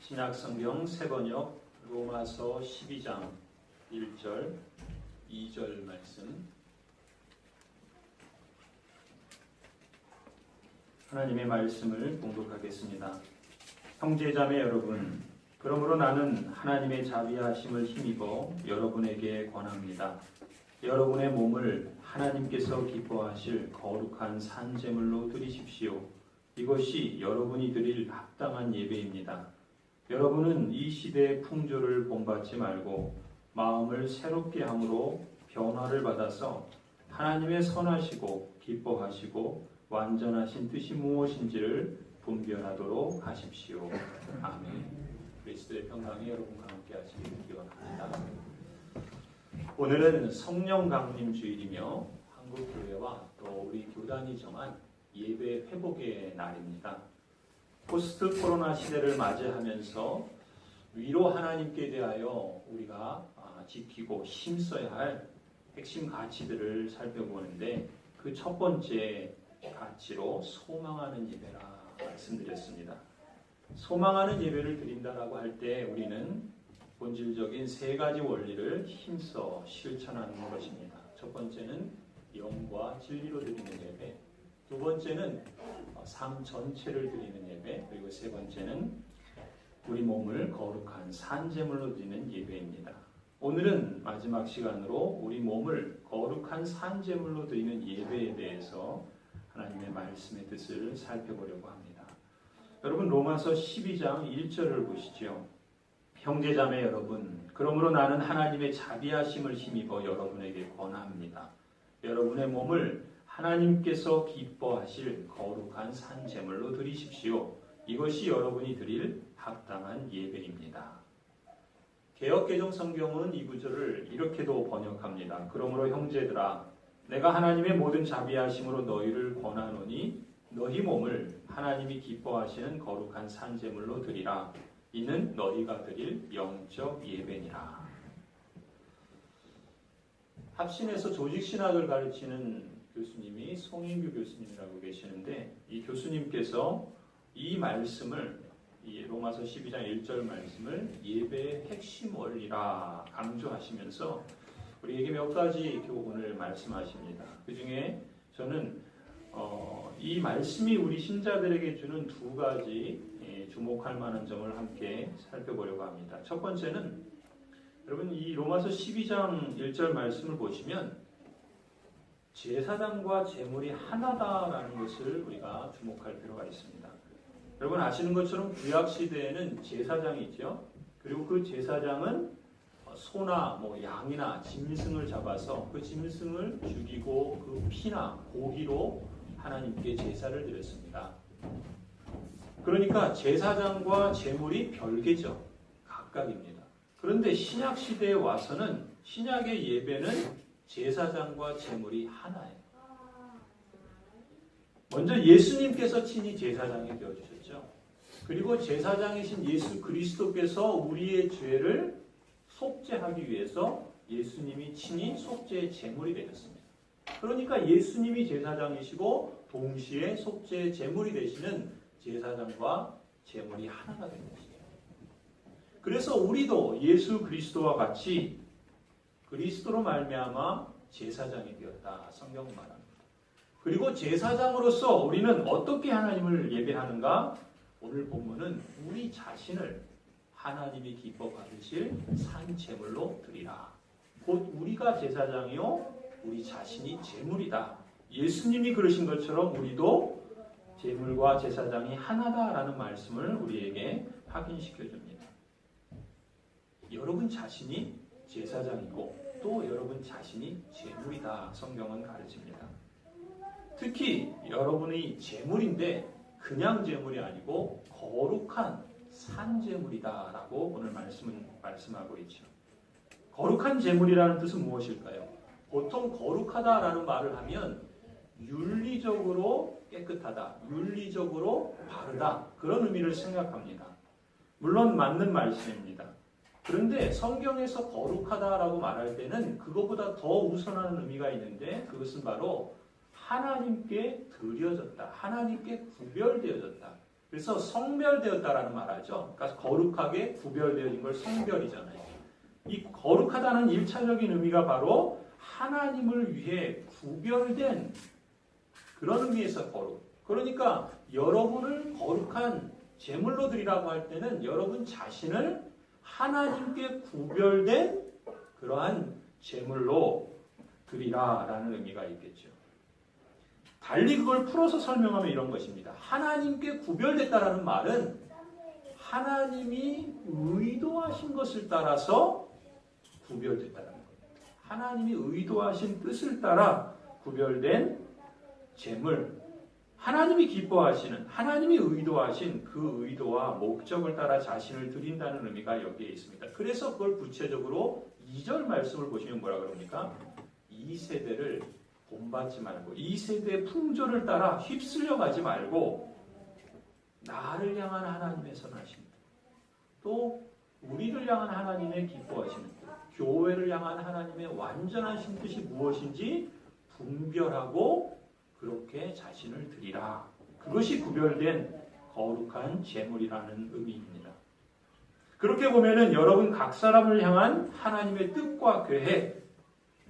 신약성경 새번역 로마서 12장 1절 2절 말씀, 하나님의 말씀을 봉독하겠습니다. 형제자매 여러분, 그러므로 나는 하나님의 자비하심을 힘입어 여러분에게 권합니다. 여러분의 몸을 하나님께서 기뻐하실 거룩한 산제물로 드리십시오. 이것이 여러분이 드릴 합당한 예배입니다. 여러분은 이 시대의 풍조를 본받지 말고 마음을 새롭게 함으로 변화를 받아서 하나님의 선하시고 기뻐하시고 완전하신 뜻이 무엇인지를 분별하도록 하십시오. 아멘. 그리스도의 평강이 여러분과 함께 하시기를 기원합니다. 오늘은 성령 강림 주일이며 한국교회와 또 우리 교단이 정한 예배 회복의 날입니다. 포스트 코로나 시대를 맞이하면서 위로 하나님께 대하여 우리가 지키고 힘써야 할 핵심 가치들을 살펴보는데, 그 첫 번째 가치로 소망하는 예배라 말씀드렸습니다. 소망하는 예배를 드린다라고 할 때 우리는 본질적인 세 가지 원리를 힘써 실천하는 것입니다. 첫 번째는 영과 진리로 드리는 예배, 두 번째는 삶 전체를 드리는 예배, 그리고 세 번째는 우리 몸을 거룩한 산제물로 드리는 예배입니다. 오늘은 마지막 시간으로 우리 몸을 거룩한 산제물로 드리는 예배에 대해서 하나님의 말씀의 뜻을 살펴보려고 합니다. 여러분, 로마서 12장 1절을 보시죠. 형제자매 여러분, 그러므로 나는 하나님의 자비하심을 힘입어 여러분에게 권합니다. 여러분의 몸을 하나님께서 기뻐하실 거룩한 산제물로 드리십시오. 이것이 여러분이 드릴 합당한 예배입니다. 개역개정 성경은 이 구절을 이렇게도 번역합니다. 그러므로 형제들아, 내가 하나님의 모든 자비하심으로 너희를 권하노니 너희 몸을 하나님이 기뻐하시는 거룩한 산제물로 드리라. 이는 너희가 드릴 영적 예배니라. 합신에서 조직신학을 가르치는 교수님이 송인규 교수님이라고 계시는데, 이 교수님께서 이 말씀을, 이 로마서 12장 1절 말씀을 예배의 핵심 원리라 강조하시면서 우리에게 몇 가지 교훈을 말씀하십니다. 그 중에 저는 이 말씀이 우리 신자들에게 주는 두 가지 주목할 만한 점을 함께 살펴보려고 합니다. 첫 번째는, 여러분, 이 로마서 12장 1절 말씀을 보시면 제사장과 제물이 하나다라는 것을 우리가 주목할 필요가 있습니다. 여러분 아시는 것처럼 구약 시대에는 제사장이 있죠. 그리고 그 제사장은 소나 양이나 짐승을 잡아서 그 짐승을 죽이고 그 피나 고기로 하나님께 제사를 드렸습니다. 그러니까 제사장과 제물이 별개죠. 각각입니다. 그런데 신약 시대에 와서는 신약의 예배는 제사장과 제물이 하나예요. 먼저 예수님께서 친히 제사장이 되어주셨죠. 그리고 제사장이신 예수 그리스도께서 우리의 죄를 속죄하기 위해서 예수님이 친히 속죄의 제물이 되셨습니다. 그러니까 예수님이 제사장이시고 동시에 속죄의 제물이 되시는 제사장과 제물이 하나가 된 것이에요. 그래서 우리도 예수 그리스도와 같이 그리스도로 말미암아 제사장이 되었다, 성경은 말합니다. 그리고 제사장으로서 우리는 어떻게 하나님을 예배하는가? 오늘 본문은 우리 자신을 하나님이 기뻐 받으실 산 제물로 드리라. 곧 우리가 제사장이요 우리 자신이 제물이다. 예수님이 그러신 것처럼 우리도 제물과 제사장이 하나다라는 말씀을 우리에게 확인시켜 줍니다. 여러분 자신이 제사장이고 또 여러분 자신이 제물이다, 성경은 가르칩니다. 특히 여러분이 제물인데 그냥 제물이 아니고 거룩한 산제물이다라고 오늘 말씀하고 있죠. 거룩한 제물이라는 뜻은 무엇일까요? 보통 거룩하다라는 말을 하면 윤리적으로 깨끗하다, 윤리적으로 바르다, 그런 의미를 생각합니다. 물론 맞는 말씀입니다. 그런데 성경에서 거룩하다라고 말할 때는 그것보다 더 우선하는 의미가 있는데, 그것은 바로 하나님께 드려졌다, 하나님께 구별되어졌다. 그래서 성별되었다라는 말하죠. 그러니까 거룩하게 구별되어진 걸 성별이잖아요. 이 거룩하다는 1차적인 의미가 바로 하나님을 위해 구별된 그런 의미에서 거룩. 그러니까 여러분을 거룩한 제물로 드리라고 할 때는 여러분 자신을 하나님께 구별된 그러한 제물로 드리라라는 의미가 있겠죠. 달리 그걸 풀어서 설명하면 이런 것입니다. 하나님께 구별됐다라는 말은 하나님이 의도하신 것을 따라서 구별됐다는 겁니다. 하나님이 의도하신 뜻을 따라 구별된 제물, 하나님이 기뻐하시는, 하나님이 의도하신 그 의도와 목적을 따라 자신을 드린다는 의미가 여기에 있습니다. 그래서 그걸 구체적으로 2절 말씀을 보시면 뭐라 그럽니까? 이 세대를 본받지 말고 이 세대의 풍조를 따라 휩쓸려 가지 말고 나를 향한 하나님의 선하심, 또 우리를 향한 하나님의 기뻐하시는 뜻, 교회를 향한 하나님의 완전하신 뜻이 무엇인지 분별하고 그렇게 자신을 드리라. 그것이 구별된 거룩한 제물이라는 의미입니다. 그렇게 보면은 여러분 각 사람을 향한 하나님의 뜻과 계획,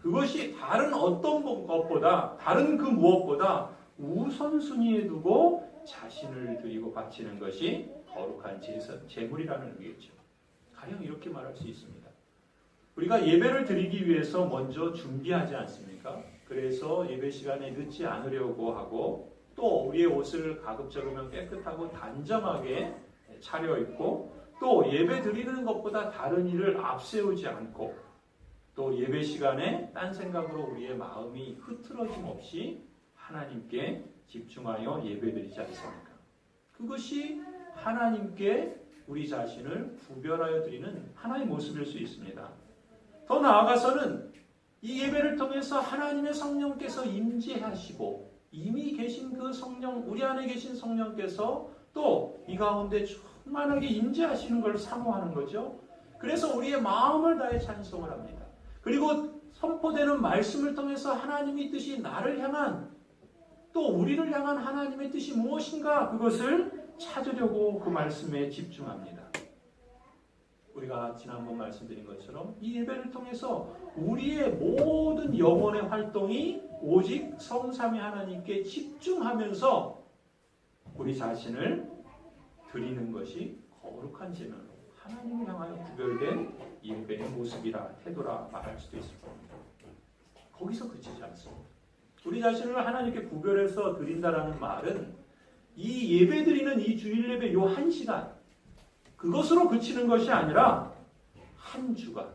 그것이 다른 어떤 것보다, 다른 그 무엇보다 우선순위에 두고 자신을 드리고 바치는 것이 거룩한 제물이라는 의미겠죠. 가령 이렇게 말할 수 있습니다. 우리가 예배를 드리기 위해서 먼저 준비하지 않습니까? 그래서 예배 시간에 늦지 않으려고 하고 또 우리의 옷을 가급적이면 깨끗하고 단정하게 차려입고 또 예배 드리는 것보다 다른 일을 앞세우지 않고 또 예배 시간에 딴 생각으로 우리의 마음이 흐트러짐 없이 하나님께 집중하여 예배드리지 않습니까? 그것이 하나님께 우리 자신을 구별하여 드리는 하나의 모습일 수 있습니다. 더 나아가서는 이 예배를 통해서 하나님의 성령께서 임재하시고 이미 계신 그 성령, 우리 안에 계신 성령께서 또 이 가운데 충만하게 임재하시는 걸 사모하는 거죠. 그래서 우리의 마음을 다해 찬송을 합니다. 그리고 선포되는 말씀을 통해서 하나님의 뜻이 나를 향한 또 우리를 향한 하나님의 뜻이 무엇인가 그것을 찾으려고 그 말씀에 집중합니다. 우리가 지난번 말씀드린 것처럼 이 예배를 통해서 우리의 모든 영혼의 활동이 오직 성삼위 하나님께 집중하면서 우리 자신을 드리는 것이 거룩한 제물로 하나님을 향하여 구별된 예배의 모습이라 태도라 말할 수도 있을 겁니다. 거기서 그치지 않습니다. 우리 자신을 하나님께 구별해서 드린다라는 말은 이 예배 드리는 이 주일 예배 요 한 시간 그것으로 그치는 것이 아니라 한 주간,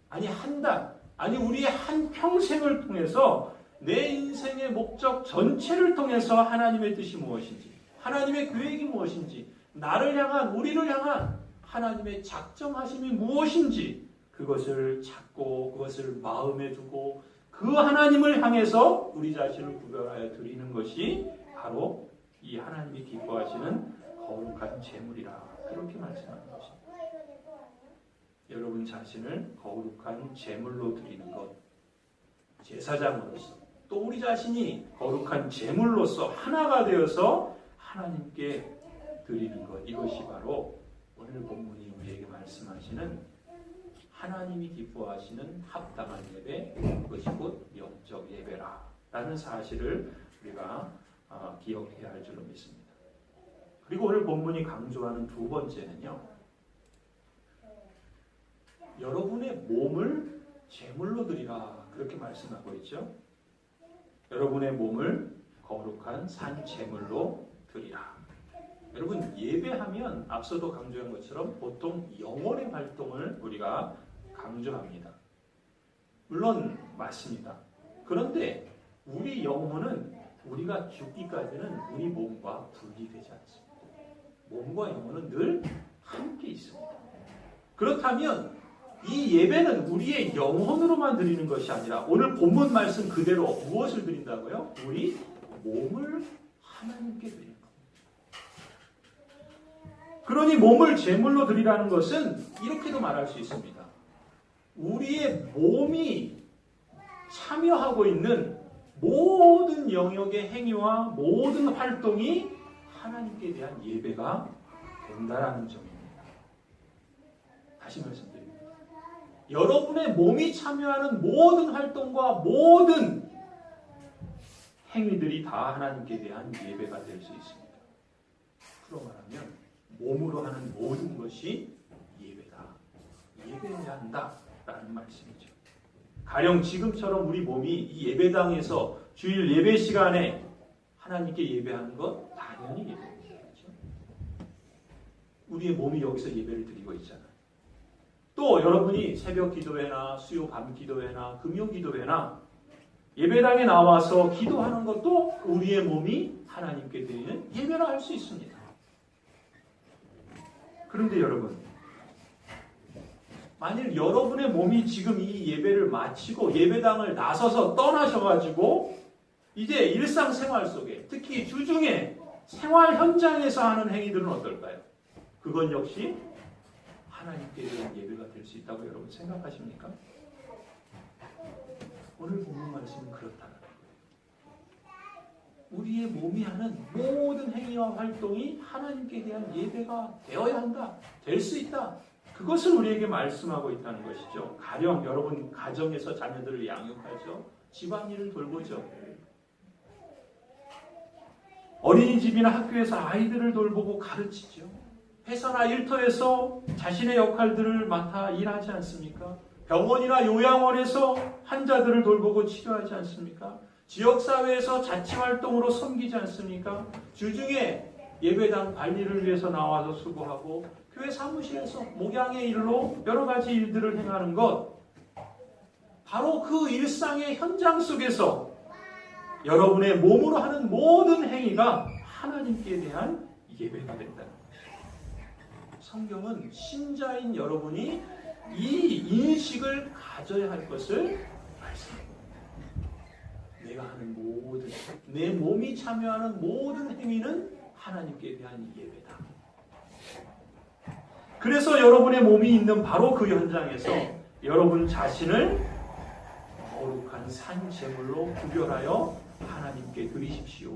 아니 한 달, 아니 우리의 한 평생을 통해서 내 인생의 목적 전체를 통해서 하나님의 뜻이 무엇인지, 하나님의 계획이 무엇인지, 나를 향한, 우리를 향한 하나님의 작정하심이 무엇인지 그것을 찾고 그것을 마음에 두고 그 하나님을 향해서 우리 자신을 구별하여 드리는 것이 바로 이 하나님이 기뻐하시는 거룩한 제물이라 그렇게 말씀하는 것입니다. 여러분 자신을 거룩한 제물로 드리는 것, 제사장으로서 또 우리 자신이 거룩한 제물로서 하나가 되어서 하나님께 드리는 것, 이것이 바로 오늘 본문이 우리에게 말씀하시는 하나님이 기뻐하시는 합당한 예배, 그것이 곧 영적 예배라 라는 사실을 우리가 기억해야 할 줄로 믿습니다. 그리고 오늘 본문이 강조하는 두 번째는요, 여러분의 몸을 제물로 드리라 그렇게 말씀하고 있죠. 여러분의 몸을 거룩한 산 제물로 드리라. 여러분 예배하면 앞서도 강조한 것처럼 보통 영혼의 활동을 우리가 강조합니다. 물론 맞습니다. 그런데 우리 영혼은 우리가 죽기까지는 우리 몸과 분리되지 않습니다. 몸과 영혼은 늘 함께 있습니다. 그렇다면 이 예배는 우리의 영혼으로만 드리는 것이 아니라 오늘 본문 말씀 그대로 무엇을 드린다고요? 우리 몸을 하나님께 드리는 겁니다. 그러니 몸을 제물로 드리라는 것은 이렇게도 말할 수 있습니다. 우리의 몸이 참여하고 있는 모든 영역의 행위와 모든 활동이 하나님께 대한 예배가 된다라는 점입니다. 다시 말씀드립니다. 여러분의 몸이 참여하는 모든 활동과 모든 행위들이 다 하나님께 대한 예배가 될 수 있습니다. 풀어 말하면 몸으로 하는 모든 것이 예배다. 예배해야 한다라는 말씀이죠. 가령 지금처럼 우리 몸이 이 예배당에서 주일 예배 시간에 하나님께 예배하는 것 당연히 예배입니다. 그렇죠? 우리의 몸이 여기서 예배를 드리고 있잖아요. 또 여러분이 새벽 기도회나 수요 밤 기도회나 금요 기도회나 예배당에 나와서 기도하는 것도 우리의 몸이 하나님께 드리는 예배라 할 수 있습니다. 그런데 여러분, 만일 여러분의 몸이 지금 이 예배를 마치고 예배당을 나서서 떠나셔가지고 이제 일상생활 속에 특히 주중에 생활 현장에서 하는 행위들은 어떨까요? 그건 역시 하나님께 대한 예배가 될 수 있다고 여러분 생각하십니까? 오늘 본문 말씀은 그렇다는 거예요. 우리의 몸이 하는 모든 행위와 활동이 하나님께 대한 예배가 되어야 한다. 될 수 있다. 그것을 우리에게 말씀하고 있다는 것이죠. 가령 여러분 가정에서 자녀들을 양육하죠. 집안일을 돌보죠. 어린이집이나 학교에서 아이들을 돌보고 가르치죠. 회사나 일터에서 자신의 역할들을 맡아 일하지 않습니까? 병원이나 요양원에서 환자들을 돌보고 치료하지 않습니까? 지역사회에서 자치활동으로 섬기지 않습니까? 주중에 예배당 관리를 위해서 나와서 수고하고 교회 사무실에서 목양의 일로 여러 가지 일들을 행하는 것, 바로 그 일상의 현장 속에서 여러분의 몸으로 하는 모든 행위가 하나님께 대한 예배가 된다는 것입니다. 성경은 신자인 여러분이 이 인식을 가져야 할 것을 말씀합니다. 내가 하는 모든, 내 몸이 참여하는 모든 행위는 하나님께 대한 예배다. 그래서 여러분의 몸이 있는 바로 그 현장에서 여러분 자신을 거룩한 산 제물로 구별하여 하나님께 드리십시오.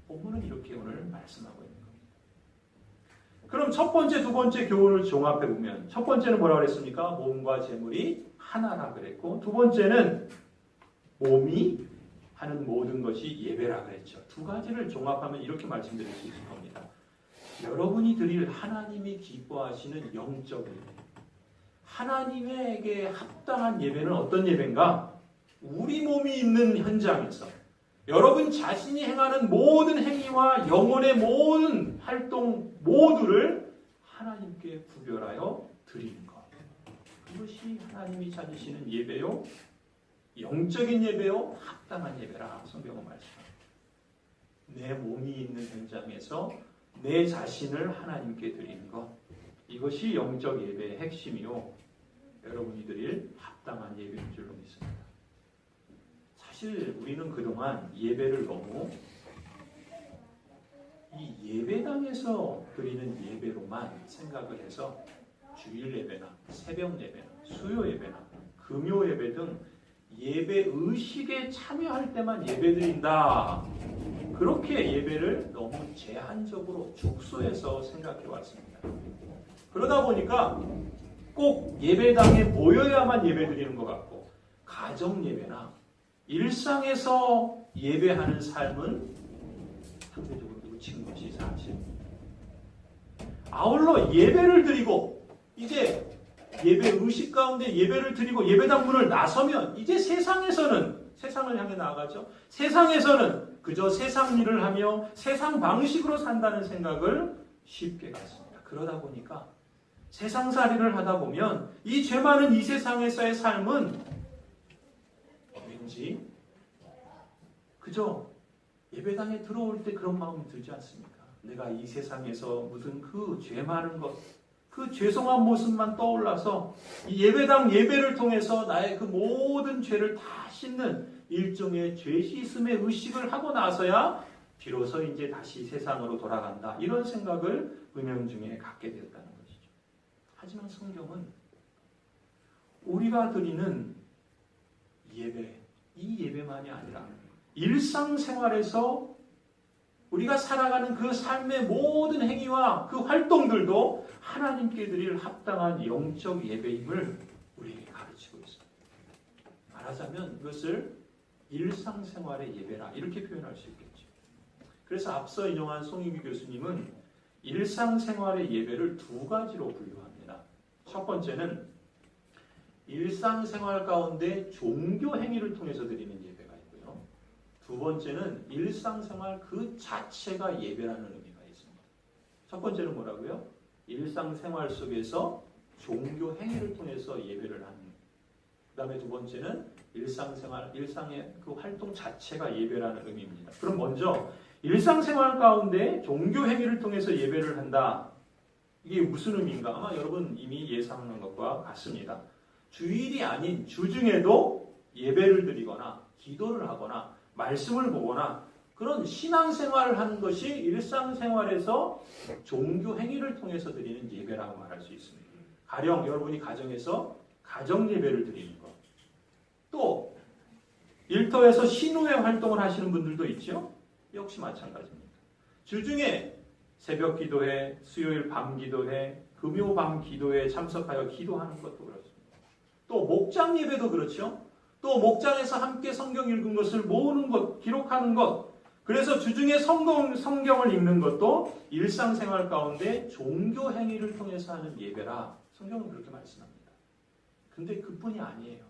본문은 이렇게 오늘 말씀하고 있는 겁니다. 그럼 첫 번째, 두 번째 교훈을 종합해 보면 첫 번째는 뭐라고 그랬습니까? 몸과 제물이 하나라 그랬고, 두 번째는 몸이 하는 모든 것이 예배라 그랬죠. 두 가지를 종합하면 이렇게 말씀드릴 수 있을 겁니다. 여러분이 드릴 하나님이 기뻐하시는 영적 예배, 하나님에게 합당한 예배는 어떤 예배인가? 우리 몸이 있는 현장에서 여러분 자신이 행하는 모든 행위와 영혼의 모든 활동 모두를 하나님께 구별하여 드리는 것. 그것이 하나님이 찾으시는 예배요, 영적인 예배요, 합당한 예배라 성경은 말씀합니다. 내 몸이 있는 현장에서 내 자신을 하나님께 드리는 것, 이것이 영적 예배의 핵심이요, 여러분이 드릴 합당한 예배인 줄로 믿습니다. 사실 우리는 그동안 예배를 너무 이 예배당에서 드리는 예배로만 생각을 해서 주일 예배나 새벽 예배나 수요 예배나 금요 예배 등 예배 의식에 참여할 때만 예배드린다, 그렇게 예배를 너무 제한적으로 축소해서 생각해 왔습니다. 그러다 보니까 꼭 예배당에 모여야만 예배드리는 것 같고, 가정 예배나 일상에서 예배하는 삶은 상대적으로 놓친 것이 사실입니다. 아울러 예배를 드리고 이제 예배 의식 가운데 예배를 드리고 예배당 문을 나서면 이제 세상에서는, 세상을 향해 나아가죠. 세상에서는 그저 세상 일을 하며 세상 방식으로 산다는 생각을 쉽게 갖습니다. 그러다 보니까 세상살이를 하다 보면 이 죄 많은 이 세상에서의 삶은 왠지 그저 예배당에 들어올 때 그런 마음이 들지 않습니까? 내가 이 세상에서 무슨 그 죄 많은 것, 그 죄송한 모습만 떠올라서 이 예배당 예배를 통해서 나의 그 모든 죄를 다 씻는 일종의 죄 씻음의 의식을 하고 나서야 비로소 이제 다시 세상으로 돌아간다, 이런 생각을 은연중에 갖게 되었다는 것이죠. 하지만 성경은 우리가 드리는 예배, 이 예배만이 아니라 일상생활에서 우리가 살아가는 그 삶의 모든 행위와 그 활동들도 하나님께 드릴 합당한 영적 예배임을 우리에게 가르치고 있습니다. 말하자면 이것을 일상생활의 예배라 이렇게 표현할 수 있겠죠. 그래서 앞서 인용한 송인규 교수님은 일상생활의 예배를 두 가지로 분류합니다. 첫 번째는 일상생활 가운데 종교 행위를 통해서 드리는 예배가 있고요. 두 번째는 일상생활 그 자체가 예배라는 의미가 있습니다. 첫 번째는 뭐라고요? 일상생활 속에서 종교 행위를 통해서 예배를 하는. 그 다음에 두 번째는 일상생활, 일상의 그 활동 자체가 예배라는 의미입니다. 그럼 먼저 일상생활 가운데 종교 행위를 통해서 예배를 한다. 이게 무슨 의미인가? 아마 여러분 이미 예상하는 것과 같습니다. 주일이 아닌 주중에도 예배를 드리거나 기도를 하거나 말씀을 보거나 그런 신앙생활을 하는 것이 일상생활에서 종교 행위를 통해서 드리는 예배라고 말할 수 있습니다. 가령 여러분이 가정에서 가정예배를 드리는 것. 또 일터에서 신우회 활동을 하시는 분들도 있죠. 역시 마찬가지입니다. 주중에 새벽 기도회, 수요일 밤 기도회, 금요 밤 기도회에 참석하여 기도하는 것도 그렇습니다. 또 목장 예배도 그렇죠. 또 목장에서 함께 성경 읽은 것을 모으는 것, 기록하는 것. 그래서 주중에 성경을 읽는 것도 일상생활 가운데 종교 행위를 통해서 하는 예배라 성경은 그렇게 말씀합니다. 근데 그뿐이 아니에요.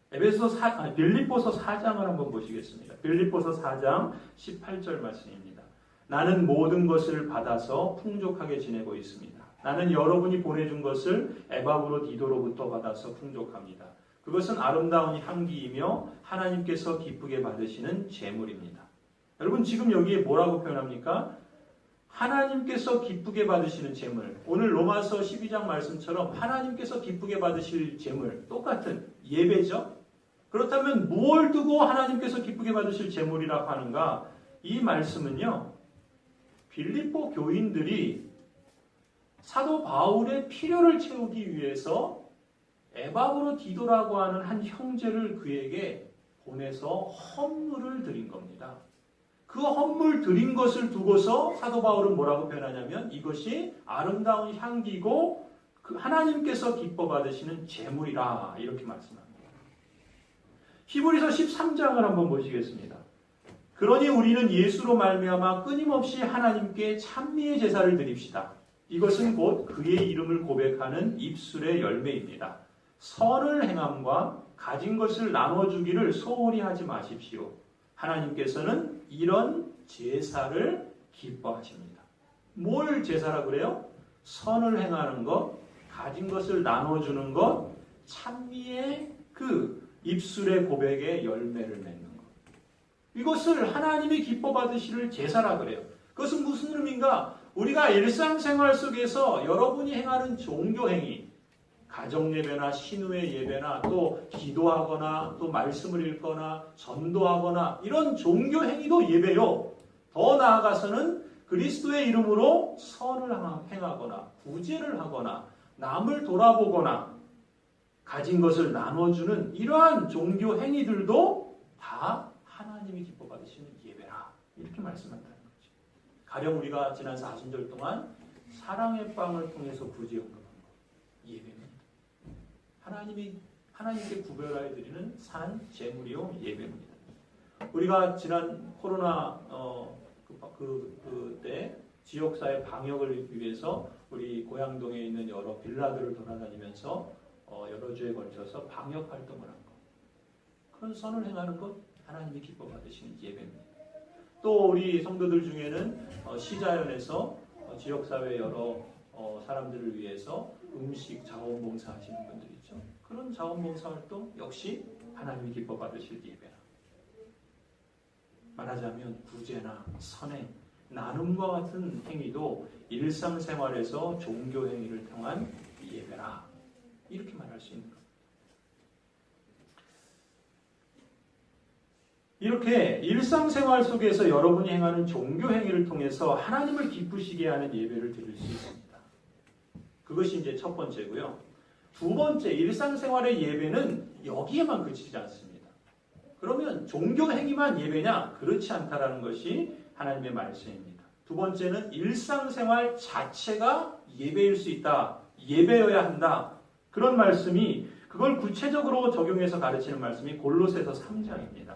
빌립보서 4장을 한번 보시겠습니다. 빌립보서 4장 18절 말씀입니다. 나는 모든 것을 받아서 풍족하게 지내고 있습니다. 나는 여러분이 보내준 것을 에바브로 디도로부터 받아서 풍족합니다. 그것은 아름다운 향기이며 하나님께서 기쁘게 받으시는 제물입니다. 여러분 지금 여기에 뭐라고 표현합니까? 하나님께서 기쁘게 받으시는 제물. 오늘 로마서 12장 말씀처럼 하나님께서 기쁘게 받으실 제물. 똑같은 예배죠. 그렇다면 무엇을 두고 하나님께서 기쁘게 받으실 제물이라고 하는가? 이 말씀은요. 빌립보 교인들이 사도 바울의 필요를 채우기 위해서 에바브로 디도라고 하는 한 형제를 그에게 보내서 헌물을 드린 겁니다. 그 헌물 드린 것을 두고서 사도 바울은 뭐라고 표현하냐면 이것이 아름다운 향기고 그 하나님께서 기뻐 받으시는 제물이라 이렇게 말씀합니다. 히브리서 13장을 한번 보시겠습니다. 그러니 우리는 예수로 말미암아 끊임없이 하나님께 찬미의 제사를 드립시다. 이것은 곧 그의 이름을 고백하는 입술의 열매입니다. 선을 행함과 가진 것을 나눠주기를 소홀히 하지 마십시오. 하나님께서는 이런 제사를 기뻐하십니다. 뭘 제사라 그래요? 선을 행하는 것, 가진 것을 나눠주는 것, 찬미의 그 입술의 고백의 열매를 맺는 것. 이것을 하나님이 기뻐 받으실 제사라 그래요. 그것은 무슨 의미인가? 우리가 일상생활 속에서 여러분이 행하는 종교행위, 가정예배나 신우의 예배나 또 기도하거나 또 말씀을 읽거나 전도하거나 이런 종교행위도 예배요. 더 나아가서는 그리스도의 이름으로 선을 행하거나 구제를 하거나 남을 돌아보거나 가진 것을 나눠주는 이러한 종교행위들도 다 하나님이 기뻐 받으시는 예배라 이렇게 말씀한다는 거죠. 가령 우리가 지난 40절 동안 사랑의 빵을 통해서 구제 언급한 것 예배입니다. 하나님께 구별하여 드리는 산 제물이요 예배입니다. 우리가 지난 코로나 그때 지역사회 방역을 위해서 우리 고양동에 있는 여러 빌라들을 돌아다니면서 여러 주에 걸쳐서 방역 활동을 한 것. 그런 선을 행하는 것 하나님이 기뻐 받으시는 예배입니다. 또 우리 성도들 중에는 시자연에서 지역사회 여러 사람들을 위해서 음식 자원봉사 하시는 분들 있죠. 그런 자원봉사 활동 역시 하나님이 기뻐 받으실 예배라. 말하자면 구제나 선행, 나눔과 같은 행위도 일상생활에서 종교 행위를 통한 예배라. 이렇게 말할 수 있는 겁니다. 이렇게 일상생활 속에서 여러분이 행하는 종교 행위를 통해서 하나님을 기쁘시게 하는 예배를 드릴 수 있습니다. 그것이 이제 첫 번째고요. 두 번째, 일상생활의 예배는 여기에만 그치지 않습니다. 그러면 종교 행위만 예배냐? 그렇지 않다라는 것이 하나님의 말씀입니다. 두 번째는 일상생활 자체가 예배일 수 있다. 예배여야 한다. 그런 말씀이 그걸 구체적으로 적용해서 가르치는 말씀이 골로새서 3장입니다.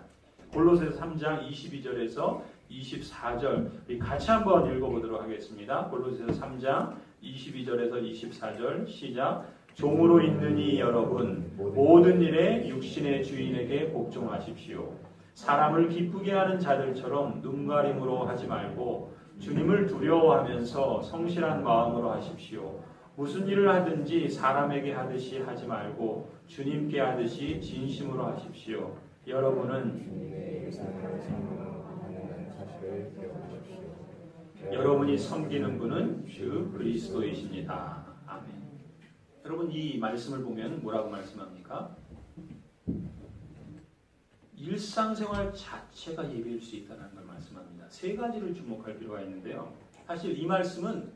골로새서 3장 22절에서 24절 같이 한번 읽어보도록 하겠습니다. 골로새서 3장 22절에서 24절 시작. 종으로 있느니 여러분 모든 일에 육신의 주인에게 복종하십시오. 사람을 기쁘게 하는 자들처럼 눈가림으로 하지 말고 주님을 두려워하면서 성실한 마음으로 하십시오. 무슨 일을 하든지 사람에게 하듯이 하지 말고 주님께 하듯이 진심으로 하십시오. 여러분이 섬기는 분은 주 그리스도이십니다. 아멘. 여러분 이 말씀을 보면 뭐라고 말씀합니까? 일상생활 자체가 예배일 수 있다는 걸 말씀합니다. 세 가지를 주목할 필요가 있는데요. 사실 이 말씀은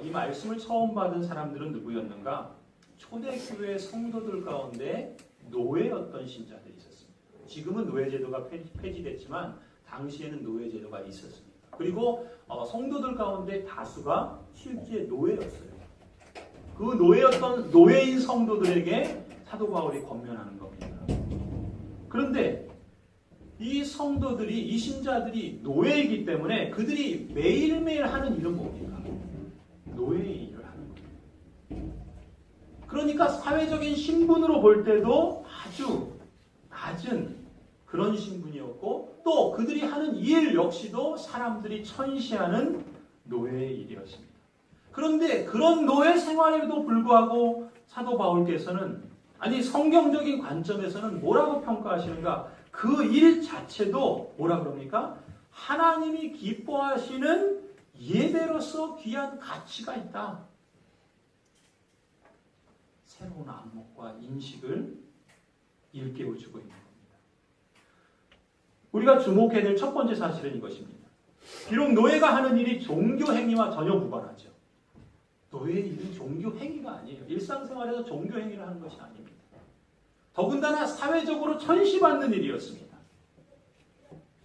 이 말씀을 처음 받은 사람들은 누구였는가? 초대교회 성도들 가운데 노예였던 신자들이 있었습니다. 지금은 노예제도가 폐지됐지만 당시에는 노예제도가 있었습니다. 그리고 성도들 가운데 다수가 실제 노예였어요. 그 노예인 성도들에게 사도 바울이 권면하는 겁니다. 그런데 이 성도들이, 이 신자들이 노예이기 때문에 그들이 매일매일 하는 일은 뭡니까? 노예의 일을 하는 거예요. 그러니까 사회적인 신분으로 볼 때도 아주 낮은 그런 신분이었고 또 그들이 하는 일 역시도 사람들이 천시하는 노예의 일이었습니다. 그런데 그런 노예 생활에도 불구하고 사도 바울께서는 성경적인 관점에서는 뭐라고 평가하시는가? 그 일 자체도 뭐라 그럽니까? 하나님이 기뻐하시는 예배로서 귀한 가치가 있다. 새로운 안목과 인식을 일깨워주고 있는 겁니다. 우리가 주목해야 될 첫 번째 사실은 이것입니다. 비록 노예가 하는 일이 종교 행위와 전혀 무관하죠. 노예의 일은 종교 행위가 아니에요. 일상생활에서 종교 행위를 하는 것이 아닙니다. 더군다나 사회적으로 천시받는 일이었습니다.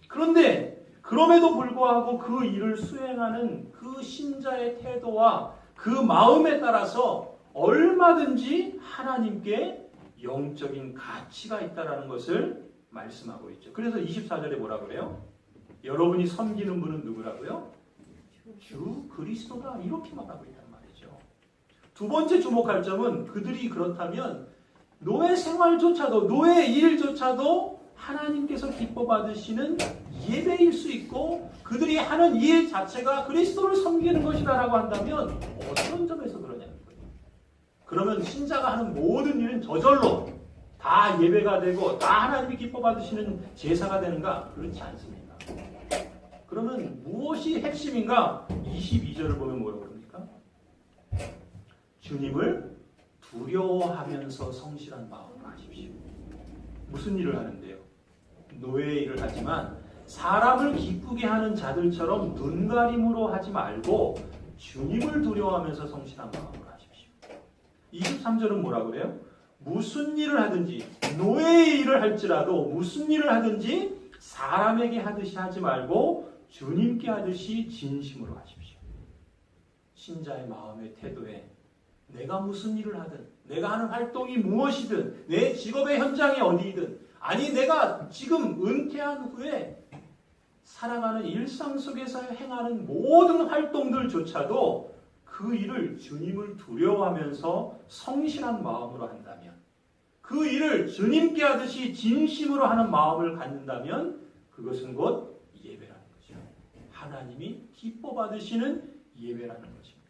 그런데 그럼에도 불구하고 그 일을 수행하는 그 신자의 태도와 그 마음에 따라서 얼마든지 하나님께 영적인 가치가 있다는 것을 말씀하고 있죠. 그래서 24절에 뭐라 그래요? 여러분이 섬기는 분은 누구라고요? 주 그리스도다. 이렇게 말하고 있단 말이죠. 두 번째 주목할 점은 그들이 그렇다면 노예 생활조차도, 노예 일조차도 하나님께서 기뻐 받으시는 예배일 수 있고 그들이 하는 일 자체가 그리스도를 섬기는 것이다라고 한다면 어떤 점에서 그러냐는 거예요. 그러면 신자가 하는 모든 일은 저절로 다 예배가 되고 다 하나님이 기뻐 받으시는 제사가 되는가? 그렇지 않습니다. 그러면 무엇이 핵심인가? 22절을 보면 뭐라고 그럽니까? 주님을 두려워하면서 성실한 마음으로 하십시오. 무슨 일을 하는데요? 노예의 일을 하지만 사람을 기쁘게 하는 자들처럼 눈가림으로 하지 말고 주님을 두려워하면서 성실한 마음으로 하십시오. 23절은 뭐라 그래요? 무슨 일을 하든지 노예의 일을 할지라도 무슨 일을 하든지 사람에게 하듯이 하지 말고 주님께 하듯이 진심으로 하십시오. 신자의 마음의 태도에 내가 무슨 일을 하든 내가 하는 활동이 무엇이든 내 직업의 현장이 어디이든 내가 지금 은퇴한 후에 살아가는 일상 속에서 행하는 모든 활동들조차도 그 일을 주님을 두려워하면서 성실한 마음으로 한다면 그 일을 주님께 하듯이 진심으로 하는 마음을 갖는다면 그것은 곧 예배라는 거죠. 하나님이 기뻐 받으시는 예배라는 것입니다.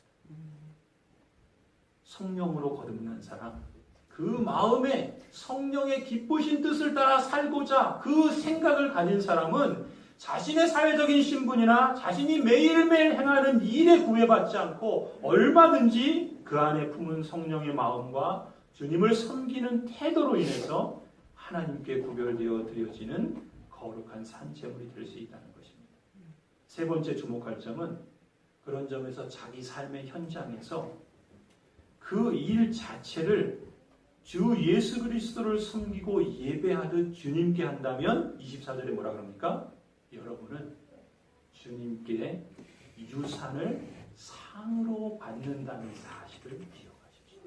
성령으로 거듭난 사람, 그 마음에 성령의 기쁘신 뜻을 따라 살고자 그 생각을 가진 사람은 자신의 사회적인 신분이나 자신이 매일매일 행하는 일에 구애받지 않고 얼마든지 그 안에 품은 성령의 마음과 주님을 섬기는 태도로 인해서 하나님께 구별되어 드려지는 거룩한 산제물이 될 수 있다는 것입니다. 세 번째 주목할 점은 그런 점에서 자기 삶의 현장에서 그 일 자체를 주 예수 그리스도를 섬기고 예배하듯 주님께 한다면 24절에 뭐라 그럽니까? 여러분은 주님께 유산을 상으로 받는다는 사실을 기억하십시오.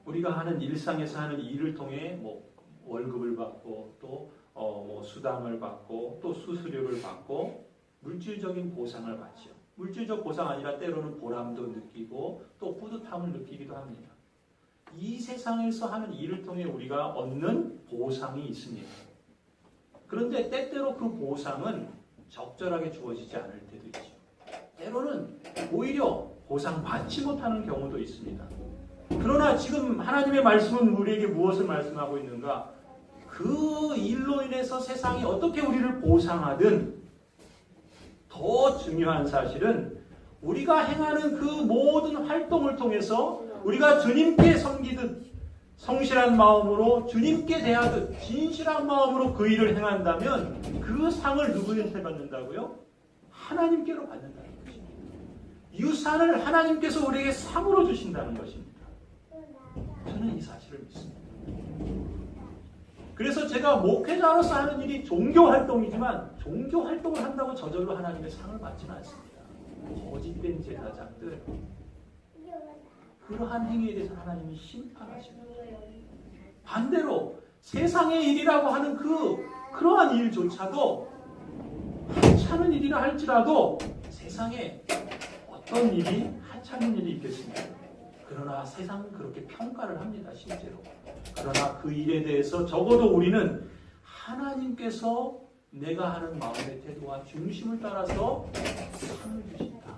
우리가 하는 일상에서 하는 일을 통해 월급을 받고 또 수당을 받고 또 수수료를 받고 물질적인 보상을 받죠. 물질적 보상 아니라 때로는 보람도 느끼고 또 뿌듯함을 느끼기도 합니다. 이 세상에서 하는 일을 통해 우리가 얻는 보상이 있습니다. 그런데 때때로 그 보상은 적절하게 주어지지 않을 때도 있죠. 때로는 오히려 보상받지 못하는 경우도 있습니다. 그러나 지금 하나님의 말씀은 우리에게 무엇을 말씀하고 있는가? 그 일로 인해서 세상이 어떻게 우리를 보상하든 더 중요한 사실은 우리가 행하는 그 모든 활동을 통해서 우리가 주님께 섬기듯 성실한 마음으로 주님께 대하듯 진실한 마음으로 그 일을 행한다면 그 상을 누구한테 받는다고요? 하나님께로 받는다는 것입니다. 유산을 하나님께서 우리에게 상으로 주신다는 것입니다. 저는 이 사실을 믿습니다. 그래서 제가 목회자로서 하는 일이 종교활동이지만 종교활동을 한다고 저절로 하나님의 상을 받지는 않습니다. 거짓된 제사장들, 그러한 행위에 대해서 하나님이 심판하십니다. 반대로 세상의 일이라고 하는 그러한 일조차도 하찮은 일이라 할지라도 세상에 어떤 일이 하찮은 일이 있겠습니까? 그러나 세상은 그렇게 평가를 합니다. 실제로. 그러나 그 일에 대해서 적어도 우리는 하나님께서 내가 하는 마음의 태도와 중심을 따라서 상을 주신다.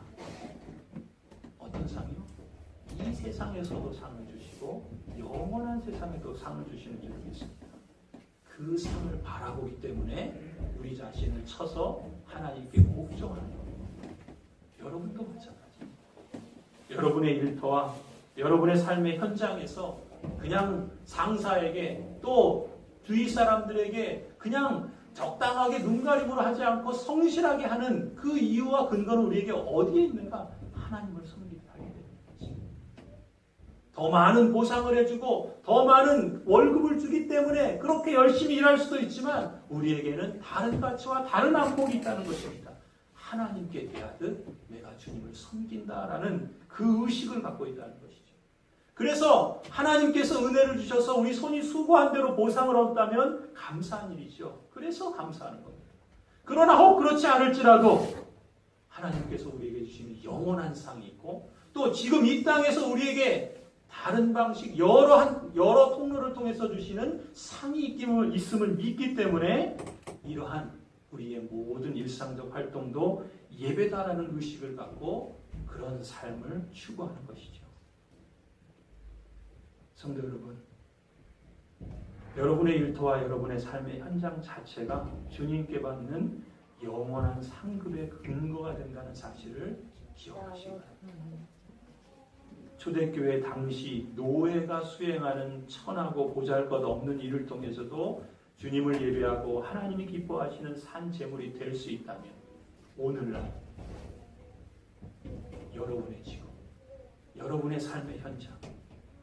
어떤 상이요? 이 세상에서도 상을 주시고 영원한 세상에도 상을 주시는 줄 믿습니다. 그 상을 바라보기 때문에 우리 자신을 쳐서 하나님께 복종하는 겁니다. 여러분도 마찬가지입니다. 여러분의 일터와 여러분의 삶의 현장에서 그냥 상사에게 또 주위 사람들에게 그냥 적당하게 눈가림으로 하지 않고 성실하게 하는 그 이유와 근거는 우리에게 어디에 있는가? 하나님을 섬기게 하게 되는 거지. 더 많은 보상을 해주고 더 많은 월급을 주기 때문에 그렇게 열심히 일할 수도 있지만 우리에게는 다른 가치와 다른 안목이 있다는 것입니다. 하나님께 대하듯 내가 주님을 섬긴다라는 그 의식을 갖고 있다는 것이죠. 그래서 하나님께서 은혜를 주셔서 우리 손이 수고한 대로 보상을 얻다면 감사한 일이죠. 그래서 감사하는 겁니다. 그러나 혹 그렇지 않을지라도 하나님께서 우리에게 주시는 영원한 상이 있고 또 지금 이 땅에서 우리에게 다른 방식 여러 통로를 통해서 주시는 상이 있음을 믿기 때문에 이러한 우리의 모든 일상적 활동도 예배다라는 의식을 갖고 그런 삶을 추구하는 것이죠. 성도 여러분, 여러분의 일터와 여러분의 삶의 현장 자체가 주님께 받는 영원한 상급의 근거가 된다는 사실을 기억하시기 바랍니다. 초대교회 당시 노예가 수행하는 천하고 보잘것없는 일을 통해서도 주님을 예배하고 하나님이 기뻐하시는 산 제물이 될 수 있다면 오늘날 여러분의 직업, 여러분의 삶의 현장,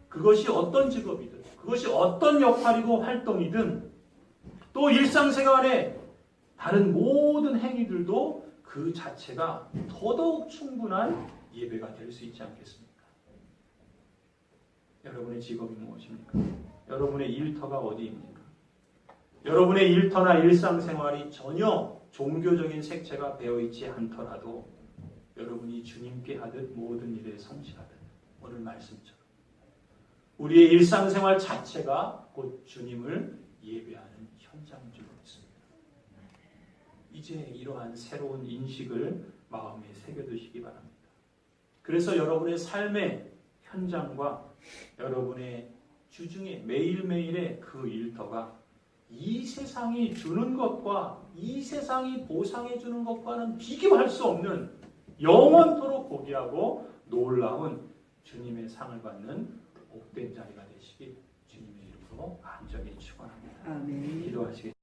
그것이 어떤 직업이든 그것이 어떤 역할이고 활동이든 또 일상생활의 다른 모든 행위들도 그 자체가 더더욱 충분한 예배가 될 수 있지 않겠습니까? 여러분의 직업이 무엇입니까? 여러분의 일터가 어디입니까? 여러분의 일터나 일상생활이 전혀 종교적인 색채가 배어있지 않더라도 여러분이 주님께 하듯 모든 일에 성실하듯 오늘 말씀처럼 우리의 일상생활 자체가 곧 주님을 예배하는 현장인 줄 믿습니다. 이제 이러한 새로운 인식을 마음에 새겨두시기 바랍니다. 그래서 여러분의 삶의 현장과 여러분의 주중에 매일매일의 그 일터가 이 세상이 주는 것과 이 세상이 보상해 주는 것과는 비교할 수 없는 영원토록 고귀하고 놀라운 주님의 상을 받는 복된 자리가 되시길 주님의 이름으로 간절히 축원합니다. 아멘. 기도하시겠습니다.